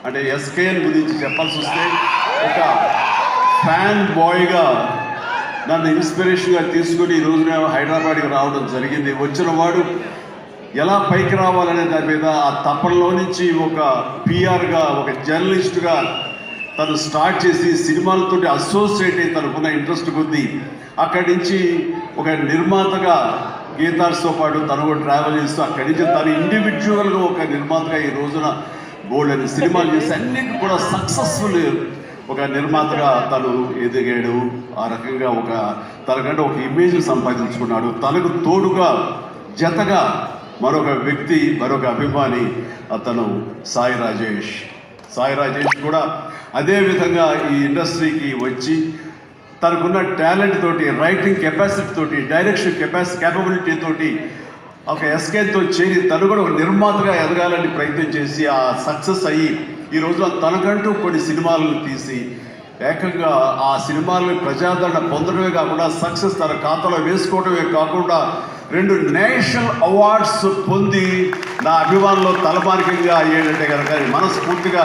అంటే ఎస్కేఎన్ గురించి చెప్పాల్సి వస్తే ఒక ఫ్యాన్ బాయ్గా నన్ను ఇన్స్పిరేషన్గా తీసుకుని ఈ రోజున హైదరాబాద్కి రావడం జరిగింది. వచ్చిన వాడు ఎలా పైకి రావాలనే దాని మీద ఆ తపనలో నుంచి ఒక పిఆర్గా, ఒక జర్నలిస్ట్గా తను స్టార్ట్ చేసి సినిమాలతో అసోసియేట్ అయ్యి తనకున్న ఇంట్రెస్ట్ కొద్దీ అక్కడి నుంచి ఒక నిర్మాతగా గీతార్స్తో పాటు తను కూడా ట్రావెల్ చేస్తూ అక్కడి నుంచి తను ఇండివిజువల్గా ఒక నిర్మాతగా ఈ రోజున బోల్డ్ అని సినిమాలు చేసి అన్నిటి కూడా సక్సెస్ఫుల్ ఒక నిర్మాతగా తను ఎదిగాడు. ఆ రకంగా తనకంటే ఒక ఇమేజ్ సంపాదించుకున్నాడు. తనకు తోడుగా జతగా మరొక వ్యక్తి, మరొక అభిమాని అతను సాయి రాజేష్. సాయి రాజేష్ కూడా అదేవిధంగా ఈ ఇండస్ట్రీకి వచ్చి తనకున్న టాలెంట్ తోటి, రైటింగ్ కెపాసిటీ తోటి, డైరెక్షన్ క్యాపబిలిటీ తోటి ఒక ఎస్కేతో చేరి తను కూడా ఒక నిర్మాతగా ఎదగాలని ప్రయత్నం చేసి ఆ సక్సెస్ అయ్యి ఈ రోజున తనకంటూ కొన్ని సినిమాలను తీసి ఏకంగా ఆ సినిమాలను ప్రజాదరణ పొందడమే కాకుండా సక్సెస్ తన ఖాతాలో వేసుకోవడమే కాకుండా 2 నేషనల్ అవార్డ్స్ పొంది నా అభిమానులు తలమానికంగా అయ్యేటంటే కనుక మనస్ఫూర్తిగా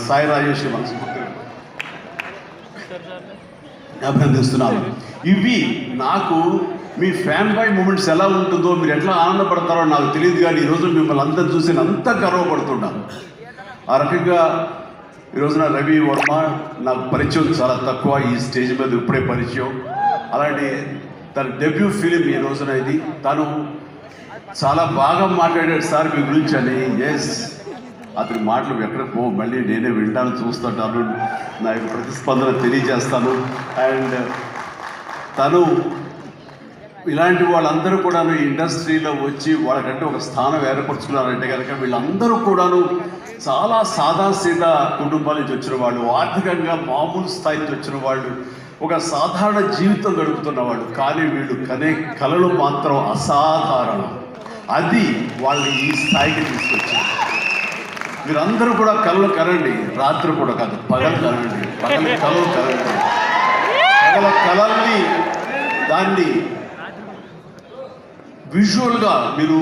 సాయి రాజేష్ని మనస్ఫూర్తిగా అభినందిస్తున్నాను. ఇవి నాకు మీ ఫ్యాన్ బాయ్ మూమెంట్స్ ఎలా ఉంటుందో, మీరు ఎట్లా ఆనందపడతారో నాకు తెలియదు, కానీ ఈరోజు మిమ్మల్ని అందరూ చూసి అంత గర్వపడుతున్నాను. ఆ రకంగా ఈరోజున రవి వర్మ నాకు పరిచయం చాలా తక్కువ, ఈ స్టేజ్ మీద ఇప్పుడే పరిచయం. అలాంటి తన డెబ్యూ ఫిలిం ఈ రోజున ఇది. తను చాలా బాగా మాట్లాడాడు సార్ మీ గురించి అని. ఎస్, అతని మాటలు ఎక్కడికి పో, మళ్ళీ నేనే వింటాను, చూస్తుంటాను, నా యొక్క ప్రతిస్పందన తెలియజేస్తాను. అండ్ తను ఇలాంటి వాళ్ళందరూ కూడాను ఇండస్ట్రీలో వచ్చి వాళ్ళకంటే ఒక స్థానం ఏర్పరచుకున్నారంటే కనుక వీళ్ళందరూ కూడాను చాలా సాదాసీదా కుటుంబాల నుంచి వచ్చిన వాళ్ళు, ఆర్థికంగా మామూలు స్థాయి నుంచి వచ్చిన వాళ్ళు, ఒక సాధారణ జీవితం గడుపుతున్న వాళ్ళు. కానీ వీళ్ళు కనే కళలు మాత్రం అసాధారణం. అది వాళ్ళని ఈ స్థాయికి తీసుకొచ్చింది. మీరందరూ కూడా కళలు కనండి, రాత్రి కూడా కాదు, పగలు కనండి, పగల కళలు కనండి. పగల కళల్ని దాన్ని విజువల్గా మీరు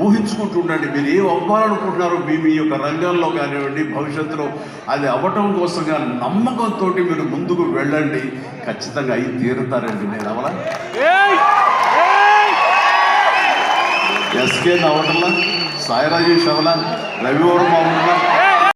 ఊహించుకుంటూ ఉండండి. మీరు ఏం అవ్వాలనుకుంటున్నారో మీ యొక్క రంగంలో కానివ్వండి, భవిష్యత్తులో అది అవ్వటం కోసంగా నమ్మకంతో మీరు ముందుకు వెళ్ళండి. ఖచ్చితంగా అయి తీరుతారండి. నేను అవలా ఎస్కే అవ్వటంలా, సాయి రాజేష్ అవలా, రవి వర్మ అవ్వటంలా,